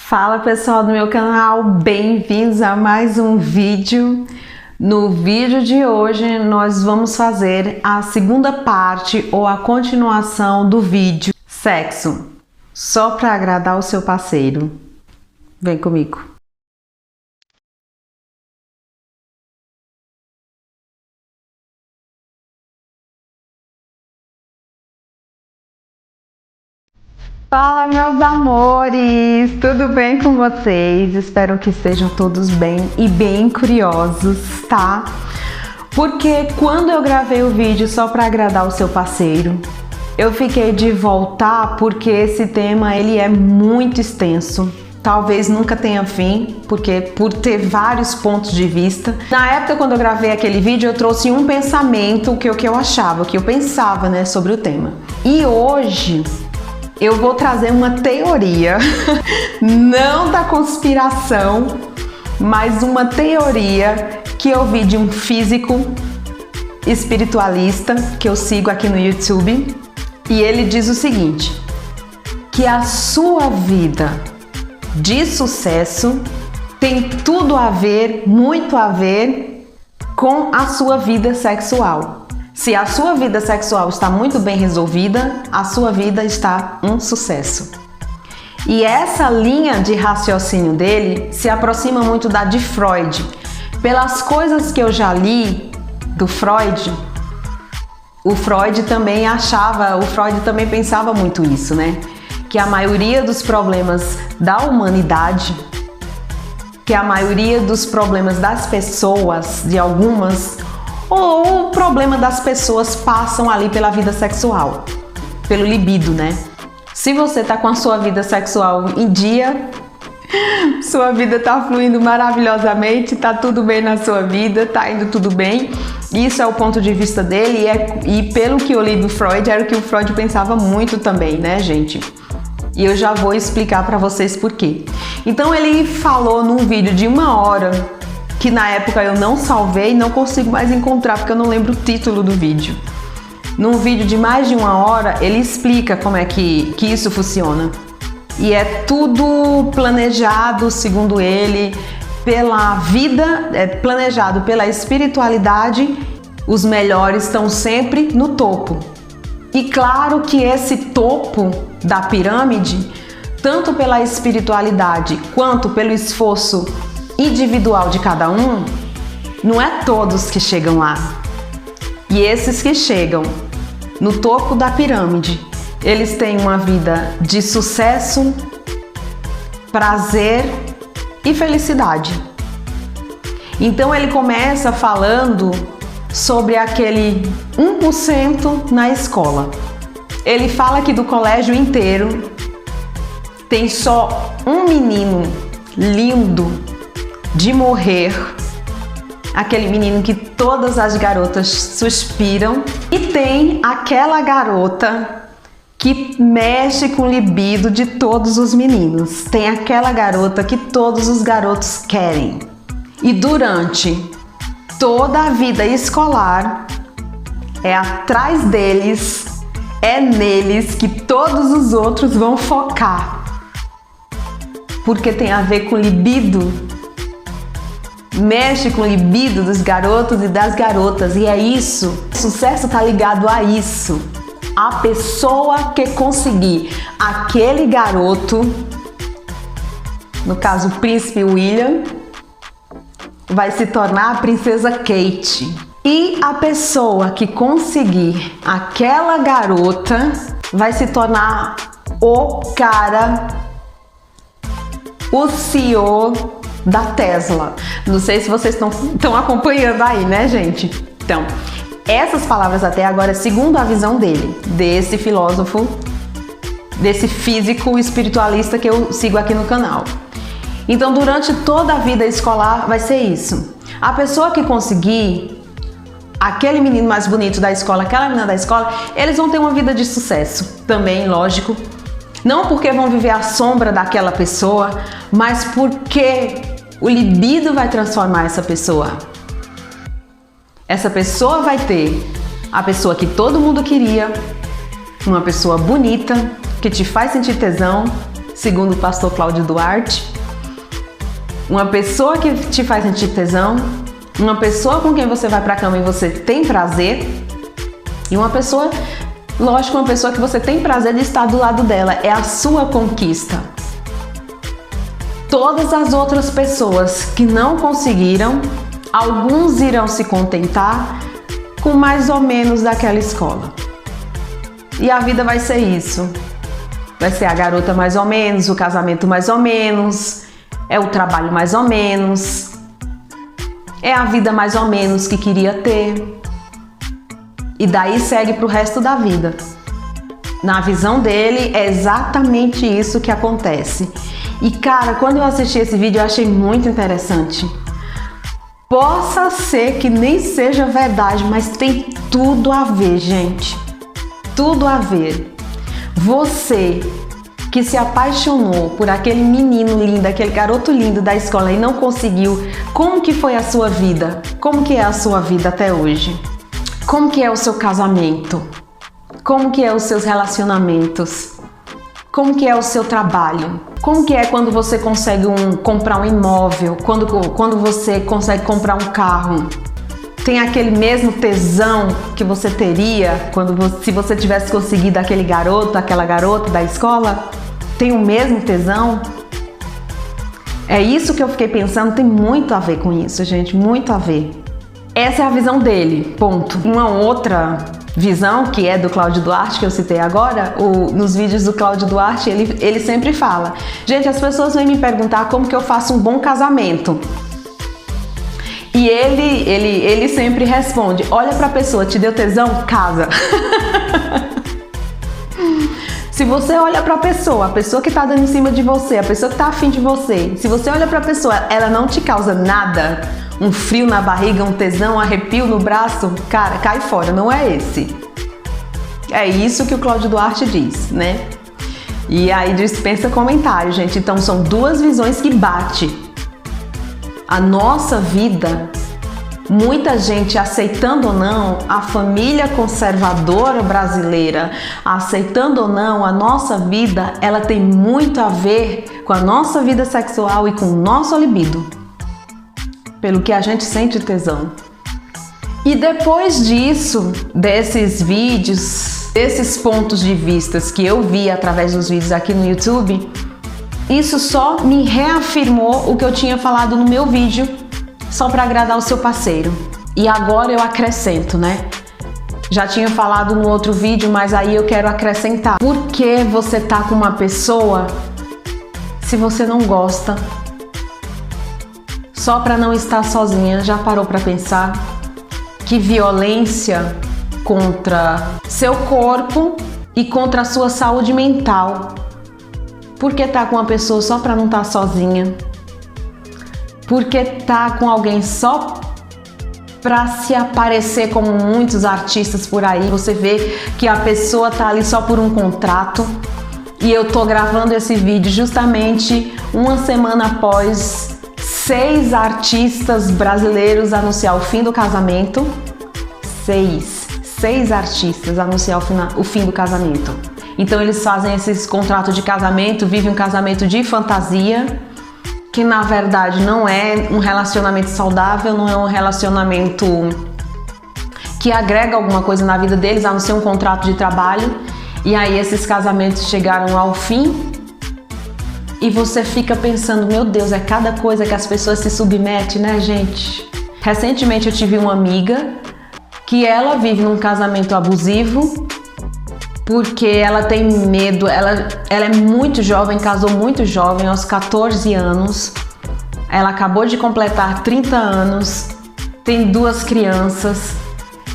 Fala pessoal do meu canal, bem-vindos a mais um vídeo. No vídeo de hoje nós vamos fazer a segunda parte ou a continuação do vídeo Sexo só para agradar o seu parceiro. Vem comigo. Fala meus amores, tudo bem com vocês? Espero que estejam todos bem e bem curiosos, tá? Porque quando eu gravei o vídeo só para agradar o seu parceiro, eu fiquei de voltar porque esse tema ele é muito extenso. Talvez nunca tenha fim, porque por ter vários pontos de vista. Na época quando eu gravei aquele vídeo eu trouxe um pensamento, o que eu achava, o que eu pensava, né, sobre o tema. E hoje eu vou trazer uma teoria, não da conspiração, mas uma teoria que eu vi de um físico espiritualista que eu sigo aqui no YouTube. E ele diz o seguinte, que a sua vida de sucesso tem tudo a ver, muito a ver com a sua vida sexual. Se a sua vida sexual está muito bem resolvida, a sua vida está um sucesso. E essa linha de raciocínio dele se aproxima muito da de Freud. Pelas coisas que eu já li do Freud, o Freud também pensava muito isso, né? Que a maioria dos problemas da humanidade, que a maioria dos problemas das pessoas, de algumas, ou o problema das pessoas passam ali pela vida sexual, pelo libido, né? Se você tá com a sua vida sexual em dia, sua vida tá fluindo maravilhosamente, tá tudo bem na sua vida, tá indo tudo bem. Isso é o ponto de vista dele e pelo que eu li do Freud, era o que o Freud pensava muito também, né, gente? E eu já vou explicar para vocês por quê. Então ele falou num vídeo de 1 hora, que na época eu não salvei, não consigo mais encontrar porque eu não lembro o título do vídeo. Num vídeo de mais de 1 hora, ele explica como é que isso funciona. E é tudo planejado, segundo ele, pela vida, é planejado pela espiritualidade. Os melhores estão sempre no topo. E claro que esse topo da pirâmide, tanto pela espiritualidade quanto pelo esforço individual de cada um, não é todos que chegam lá. E esses que chegam no topo da pirâmide, eles têm uma vida de sucesso, prazer e felicidade. Então ele começa falando sobre aquele 1% na escola. Ele fala que do colégio inteiro tem só um menino lindo de morrer, aquele menino que todas as garotas suspiram, e tem aquela garota que mexe com o libido de todos os meninos, tem aquela garota que todos os garotos querem. E durante toda a vida escolar, é atrás deles, é neles que todos os outros vão focar, porque tem a ver com libido. Mexe com o libido dos garotos e das garotas, e é isso. O sucesso tá ligado a isso. A pessoa que conseguir aquele garoto, no caso o príncipe William, vai se tornar a princesa Kate. E a pessoa que conseguir aquela garota vai se tornar o cara, o CEO da Tesla. Não sei se vocês estão acompanhando aí, né, gente? Então, essas palavras até agora, segundo a visão dele, desse filósofo, desse físico espiritualista que eu sigo aqui no canal. Então, durante toda a vida escolar vai ser isso. A pessoa que conseguir aquele menino mais bonito da escola, aquela menina da escola, eles vão ter uma vida de sucesso também, lógico. Não porque vão viver à sombra daquela pessoa, mas porque o libido vai transformar essa pessoa. Essa pessoa vai ter a pessoa que todo mundo queria, uma pessoa bonita, que te faz sentir tesão, segundo o pastor Cláudio Duarte. Uma pessoa que te faz sentir tesão, uma pessoa com quem você vai pra cama e você tem prazer, e uma pessoa, lógico, uma pessoa que você tem prazer de estar do lado dela, é a sua conquista. Todas as outras pessoas que não conseguiram, alguns irão se contentar com mais ou menos daquela escola. E a vida vai ser isso. Vai ser a garota mais ou menos, o casamento mais ou menos, é o trabalho mais ou menos, é a vida mais ou menos que queria ter. E daí segue pro resto da vida. Na visão dele, é exatamente isso que acontece. E cara, quando eu assisti esse vídeo, eu achei muito interessante. Possa ser que nem seja verdade, mas tem tudo a ver, gente. Tudo a ver. Você que se apaixonou por aquele menino lindo, aquele garoto lindo da escola e não conseguiu, como que foi a sua vida? Como que é a sua vida até hoje? Como que é o seu casamento? Como que é os seus relacionamentos? Como que é o seu trabalho? Como que é quando você consegue comprar um imóvel? Quando você consegue comprar um carro? Tem aquele mesmo tesão que você teria se você tivesse conseguido aquele garoto, aquela garota da escola? Tem o mesmo tesão? É isso que eu fiquei pensando, tem muito a ver com isso, gente, muito a ver. Essa é a visão dele, ponto. Uma outra visão, que é do Cláudio Duarte, que eu citei agora, nos vídeos do Cláudio Duarte, ele sempre fala: gente, as pessoas vêm me perguntar como que eu faço um bom casamento. E ele sempre responde: olha pra pessoa, te deu tesão? Casa. Se você olha pra pessoa, a pessoa que tá dando em cima de você, a pessoa que tá afim de você, se você olha pra pessoa, ela não te causa nada, um frio na barriga, um tesão, um arrepio no braço, cara, cai fora, não é esse. É isso que o Cláudio Duarte diz, né? E aí dispensa comentário, gente. Então são duas visões que batem. A nossa vida, muita gente aceitando ou não, a família conservadora brasileira, aceitando ou não, a nossa vida, ela tem muito a ver com a nossa vida sexual e com o nosso libido, pelo que a gente sente tesão. E depois disso, desses vídeos, desses pontos de vistas que eu vi através dos vídeos aqui no YouTube, isso só me reafirmou o que eu tinha falado no meu vídeo, só para agradar o seu parceiro. E agora eu acrescento, né? Já tinha falado no outro vídeo, mas aí eu quero acrescentar. Por que você tá com uma pessoa se você não gosta? Só para não estar sozinha. Já parou para pensar que violência contra seu corpo e contra a sua saúde mental? Por que tá com uma pessoa só para não estar sozinha? Por que tá com alguém só para se aparecer, como muitos artistas por aí? Você vê que a pessoa tá ali só por um contrato. E eu tô gravando esse vídeo justamente uma semana após 6 artistas brasileiros anunciar o fim do casamento. 6 artistas anunciar o fim do casamento. Então eles fazem esses contratos de casamento, vivem um casamento de fantasia, que na verdade não é um relacionamento saudável, não é um relacionamento que agrega alguma coisa na vida deles, a não ser um contrato de trabalho. E aí esses casamentos chegaram ao fim e você fica pensando, meu Deus, é cada coisa que as pessoas se submetem, né, gente? Recentemente eu tive uma amiga que ela vive num casamento abusivo porque ela tem medo, ela é muito jovem, casou muito jovem, aos 14 anos. Ela acabou de completar 30 anos, tem 2 crianças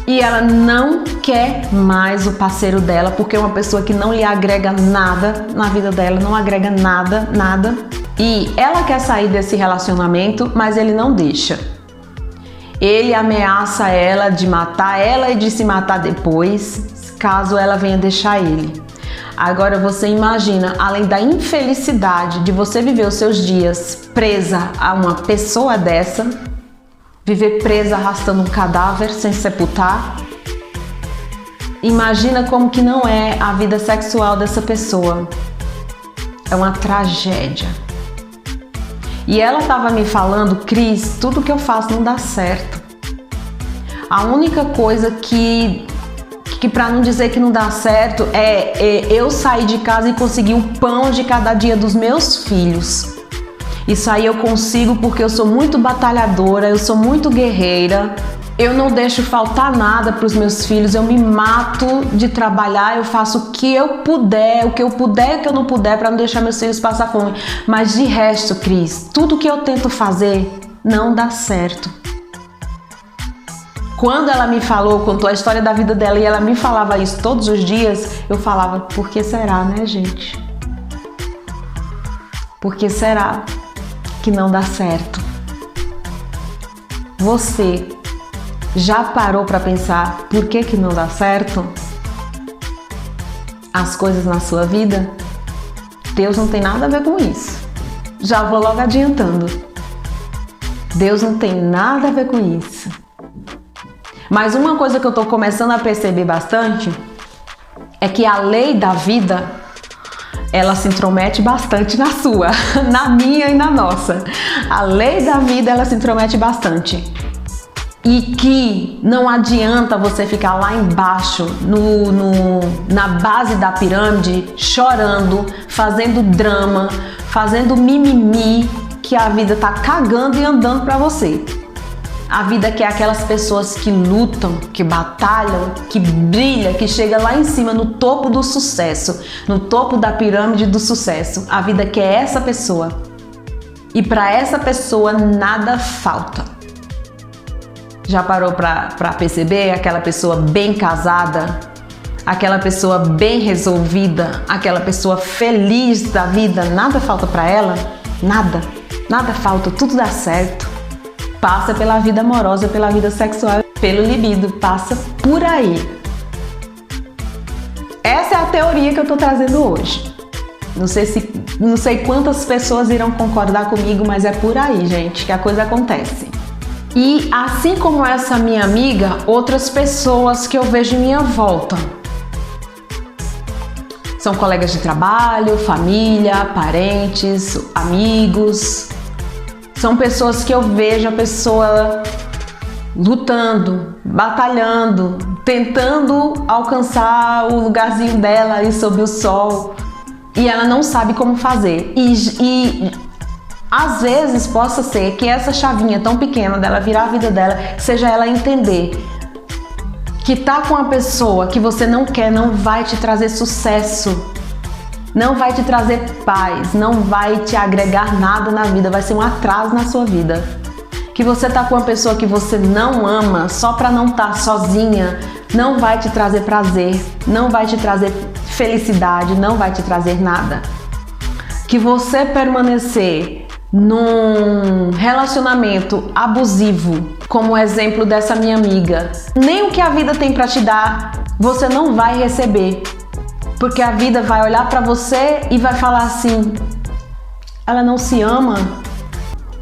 e ela não quer mais o parceiro dela porque é uma pessoa que não lhe agrega nada na vida dela, não agrega nada. E ela quer sair desse relacionamento, mas ele não deixa. Ele ameaça ela de matar ela e de se matar depois, caso ela venha deixar ele. Agora você imagina, além da infelicidade de você viver os seus dias presa a uma pessoa dessa, viver presa arrastando um cadáver sem sepultar, imagina como que não é a vida sexual dessa pessoa. é uma tragédia. E ela estava me falando, Cris, tudo que eu faço não dá certo. A única coisa que para não dizer que não dá certo é eu sair de casa e conseguir o pão de cada dia dos meus filhos. Isso aí eu consigo porque eu sou muito batalhadora, eu sou muito guerreira, eu não deixo faltar nada para os meus filhos, eu me mato de trabalhar, eu faço o que eu puder, o que eu não puder para não deixar meus filhos passar fome. Mas de resto, Cris, tudo que eu tento fazer não dá certo. Quando ela me falou, contou a história da vida dela e ela me falava isso todos os dias, eu falava, por que será, né, gente? Por que será que não dá certo? Você já parou para pensar por que não dá certo as coisas na sua vida? Deus não tem nada a ver com isso. Já vou logo adiantando. Deus não tem nada a ver com isso. Mas uma coisa que eu tô começando a perceber bastante é que a lei da vida, ela se intromete bastante na sua, na minha e na nossa. A lei da vida, ela se intromete bastante. E que não adianta você ficar lá embaixo, na base da pirâmide, chorando, fazendo drama, fazendo mimimi, que a vida tá cagando e andando pra você. A vida que é aquelas pessoas que lutam, que batalham, que brilha, que chega lá em cima no topo do sucesso, no topo da pirâmide do sucesso. A vida que é essa pessoa. E para essa pessoa nada falta. Já parou para perceber aquela pessoa bem casada, aquela pessoa bem resolvida, aquela pessoa feliz da vida, nada falta para ela? Nada falta, tudo dá certo. Passa pela vida amorosa, pela vida sexual, pelo libido, passa por aí. Essa é a teoria que eu tô trazendo hoje. Não sei quantas pessoas irão concordar comigo, mas é por aí, gente, que a coisa acontece. E assim como essa minha amiga, outras pessoas que eu vejo em minha volta. São colegas de trabalho, família, parentes, amigos. São pessoas que eu vejo a pessoa lutando, batalhando, tentando alcançar o lugarzinho dela ali sob o sol e ela não sabe como fazer. E às vezes possa ser que essa chavinha tão pequena dela virar a vida dela seja ela entender que tá com uma pessoa que você não quer não vai te trazer sucesso. Não vai te trazer paz, não vai te agregar nada na vida, vai ser um atraso na sua vida. Que você tá com uma pessoa que você não ama só pra não estar sozinha, não vai te trazer prazer, não vai te trazer felicidade, não vai te trazer nada. Que você permanecer num relacionamento abusivo, como o exemplo dessa minha amiga, nem o que a vida tem pra te dar, você não vai receber. Porque a vida vai olhar pra você e vai falar assim, ela não se ama.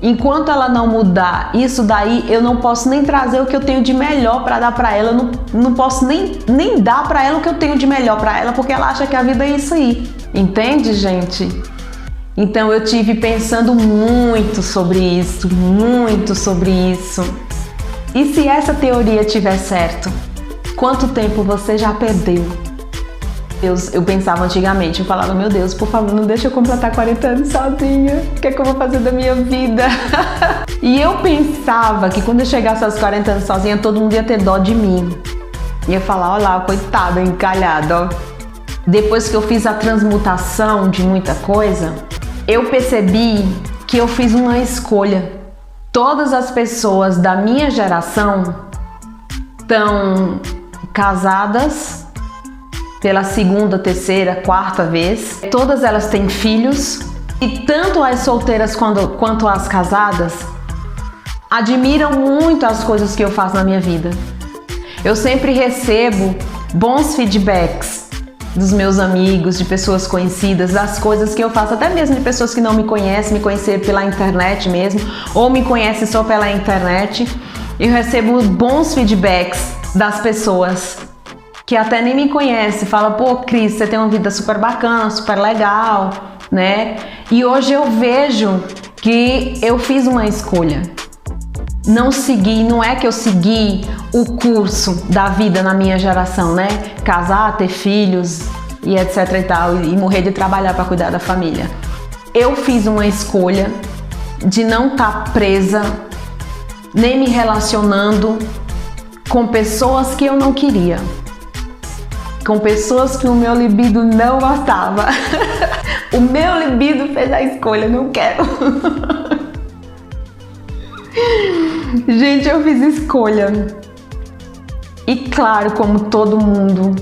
Enquanto ela não mudar isso daí, eu não posso nem trazer o que eu tenho de melhor pra dar pra ela. Eu não posso nem dar pra ela o que eu tenho de melhor pra ela, porque ela acha que a vida é isso aí. Entende, gente? Então eu tive pensando muito sobre isso, E se essa teoria tiver certo, quanto tempo você já perdeu? Eu pensava antigamente, eu falava, meu Deus, por favor, não deixa eu completar 40 anos sozinha, o que é que eu vou fazer da minha vida? E eu pensava que quando eu chegasse aos 40 anos sozinha, todo mundo ia ter dó de mim. Ia falar, olha lá, coitada, encalhada, ó. Depois que eu fiz a transmutação de muita coisa, eu percebi que eu fiz uma escolha. Todas as pessoas da minha geração estão casadas pela segunda, terceira, quarta vez. Todas elas têm filhos e tanto as solteiras quanto as casadas admiram muito as coisas que eu faço na minha vida. Eu sempre recebo bons feedbacks dos meus amigos, de pessoas conhecidas, das coisas que eu faço, até mesmo de pessoas que não me conhecem, me conheceram pela internet mesmo, ou me conhecem só pela internet. Eu recebo bons feedbacks das pessoas que até nem me conhece, fala, pô, Cris, você tem uma vida super bacana, super legal, né? E hoje eu vejo que eu fiz uma escolha. Não segui, não é que eu segui o curso da vida na minha geração, né? Casar, ter filhos e etc e tal, e morrer de trabalhar para cuidar da família. Eu fiz uma escolha de não estar presa, nem me relacionando com pessoas que eu não queria, com pessoas que o meu libido não gostava. O meu libido fez a escolha, não quero. Gente, eu fiz escolha. E claro, como todo mundo,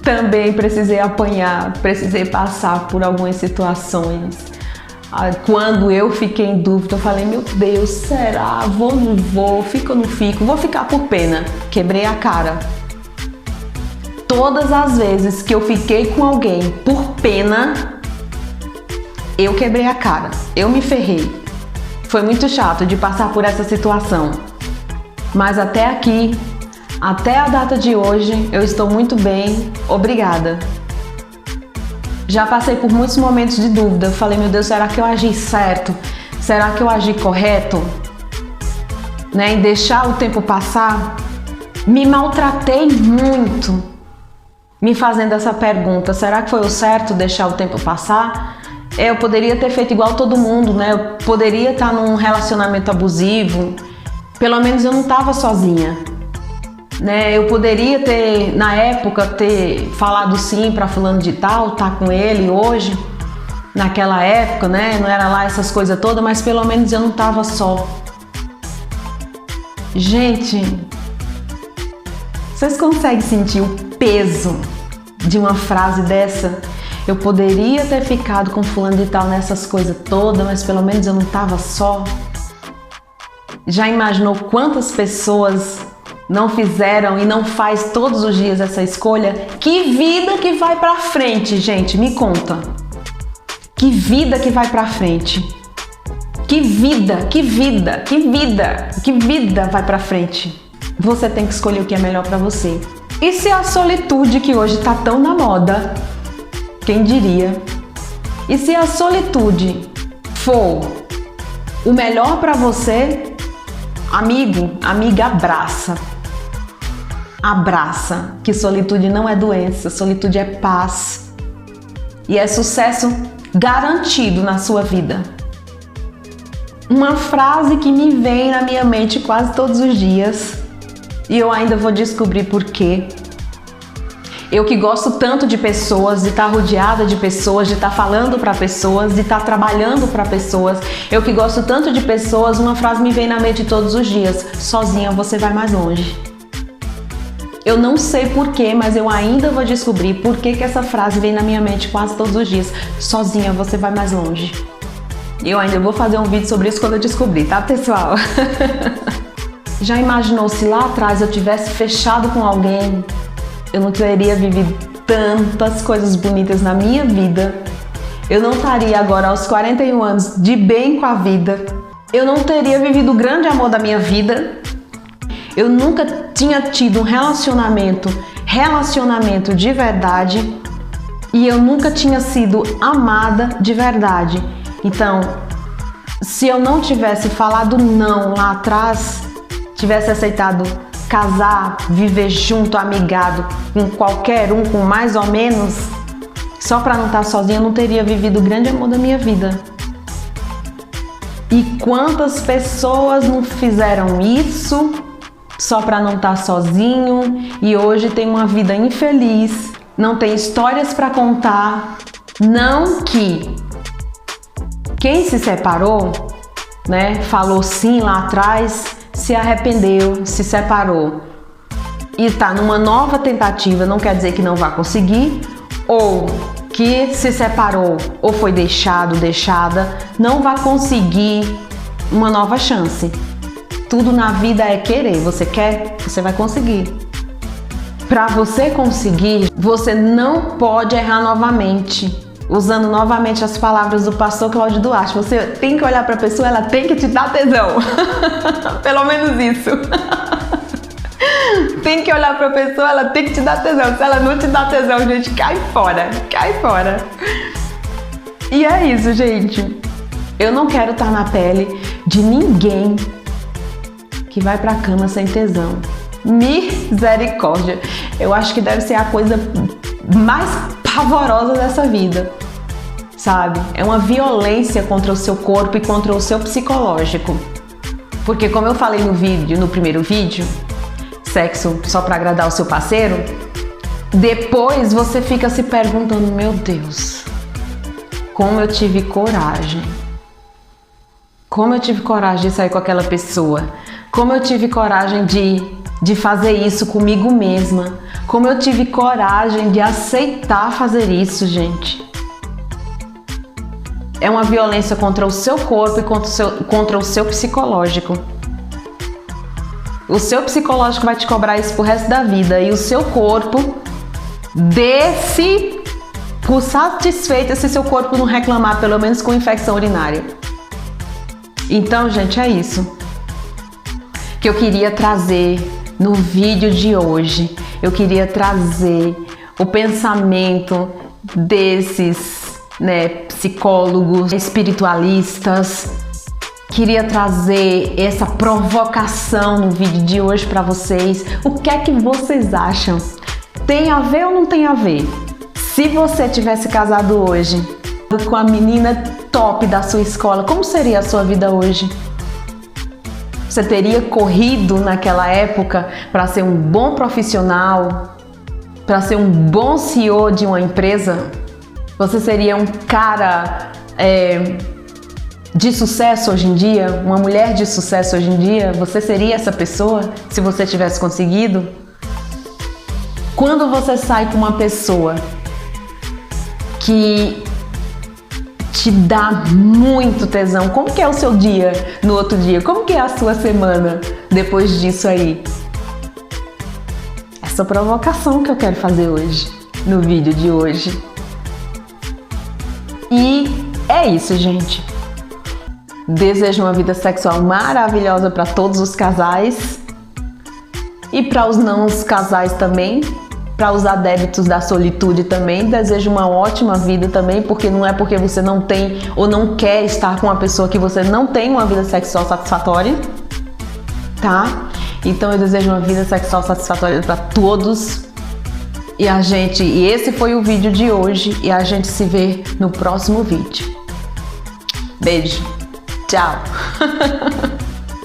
também precisei apanhar, precisei passar por algumas situações. Quando eu fiquei em dúvida, eu falei, meu Deus, será? Vou ou não vou? Fico ou não fico? Vou ficar por pena. Quebrei a cara. Todas as vezes que eu fiquei com alguém por pena, eu quebrei a cara. Eu me ferrei. Foi muito chato de passar por essa situação. Mas até aqui, até a data de hoje, eu estou muito bem. Obrigada. Já passei por muitos momentos de dúvida. Eu falei, meu Deus, será que eu agi certo? Será que eu agi correto? Né? Em deixar o tempo passar? Me maltratei muito me fazendo essa pergunta. Será que foi o certo deixar o tempo passar? Eu poderia ter feito igual todo mundo, né? Eu poderia estar num relacionamento abusivo. Pelo menos eu não estava sozinha. Né? Eu poderia ter, na época, ter falado sim para fulano de tal, tá com ele hoje, naquela época, né? Não era lá essas coisas todas, mas pelo menos eu não tava só. Gente, vocês conseguem sentir o peso de uma frase dessa? Eu poderia ter ficado com fulano de tal nessas coisas todas, mas pelo menos eu não tava só. Já imaginou quantas pessoas não fizeram e não faz todos os dias essa escolha? Que vida que vai pra frente, gente, me conta. Que vida que vai pra frente. Que vida vai pra frente. Você tem que escolher o que é melhor pra você. E se a solitude que hoje tá tão na moda, quem diria? E se a solitude for o melhor pra você, amigo, amiga, abraça. Abraça, que solitude não é doença, solitude é paz. E é sucesso garantido na sua vida. Uma frase que me vem na minha mente quase todos os dias, e eu ainda vou descobrir por quê. Eu que gosto tanto de pessoas, de estar rodeada de pessoas, de estar falando para pessoas, de estar trabalhando para pessoas. Eu que gosto tanto de pessoas, uma frase me vem na mente todos os dias. Sozinha você vai mais longe. Eu não sei porquê, mas eu ainda vou descobrir por que essa frase vem na minha mente quase todos os dias. Sozinha você vai mais longe. Eu ainda vou fazer um vídeo sobre isso quando eu descobrir, tá, pessoal? Já imaginou se lá atrás eu tivesse fechado com alguém? Eu não teria vivido tantas coisas bonitas na minha vida. Eu não estaria agora aos 41 anos de bem com a vida. Eu não teria vivido o grande amor da minha vida. Eu nunca tinha tido um relacionamento de verdade. E eu nunca tinha sido amada de verdade. Então, se eu não tivesse falado não lá atrás, tivesse aceitado casar, viver junto, amigado, com qualquer um, com mais ou menos, só para não estar sozinha, eu não teria vivido o grande amor da minha vida. E quantas pessoas não fizeram isso só para não estar sozinho e hoje tem uma vida infeliz, não tem histórias para contar. Não que quem se separou, né, falou sim lá atrás, se arrependeu, se separou e está numa nova tentativa, não quer dizer que não vai conseguir, ou que se separou ou foi deixado, deixada, não vai conseguir uma nova chance. Tudo na vida é querer. Você quer, você vai conseguir. Para você conseguir, você não pode errar novamente. Usando novamente as palavras do pastor Cláudio Duarte, você tem que olhar para a pessoa, ela tem que te dar tesão. Pelo menos isso. Tem que olhar para a pessoa, ela tem que te dar tesão. Se ela não te dá tesão, gente, cai fora, cai fora. E é isso, gente. Eu não quero estar na pele de ninguém que vai pra cama sem tesão. Misericórdia. Eu acho que deve ser a coisa mais pavorosa dessa vida, sabe? É uma violência contra o seu corpo e contra o seu psicológico. Porque como eu falei no primeiro vídeo, sexo só pra agradar o seu parceiro, depois você fica se perguntando, meu Deus, como eu tive coragem. Como eu tive coragem de sair com aquela pessoa. Como eu tive coragem de fazer isso comigo mesma. Como eu tive coragem de aceitar fazer isso, gente. É uma violência contra o seu corpo e contra o seu psicológico. O seu psicológico vai te cobrar isso pro resto da vida. E o seu corpo dê-se por satisfeito se seu corpo não reclamar, pelo menos com infecção urinária. Então, gente, é isso que eu queria trazer no vídeo de hoje. Eu queria trazer o pensamento desses, psicólogos, espiritualistas. Queria trazer essa provocação no vídeo de hoje para vocês. O que é que vocês acham? Tem a ver ou não tem a ver? Se você tivesse casado hoje com a menina top da sua escola, como seria a sua vida hoje? Você teria corrido naquela época para ser um bom profissional, para ser um bom CEO de uma empresa? Você seria um cara de sucesso hoje em dia? Uma mulher de sucesso hoje em dia? Você seria essa pessoa se você tivesse conseguido? Quando você sai com uma pessoa que te dá muito tesão, como que é o seu dia no outro dia? Como que é a sua semana depois disso aí? Essa provocação que eu quero fazer hoje, no vídeo de hoje. E é isso, gente. Desejo uma vida sexual maravilhosa para todos os casais e para os não casais também. Para os adeptos da solitude também, desejo uma ótima vida também, porque não é porque você não tem ou não quer estar com uma pessoa que você não tem uma vida sexual satisfatória, tá? Então eu desejo uma vida sexual satisfatória para todos. E esse foi o vídeo de hoje e a gente se vê no próximo vídeo. Beijo. Tchau.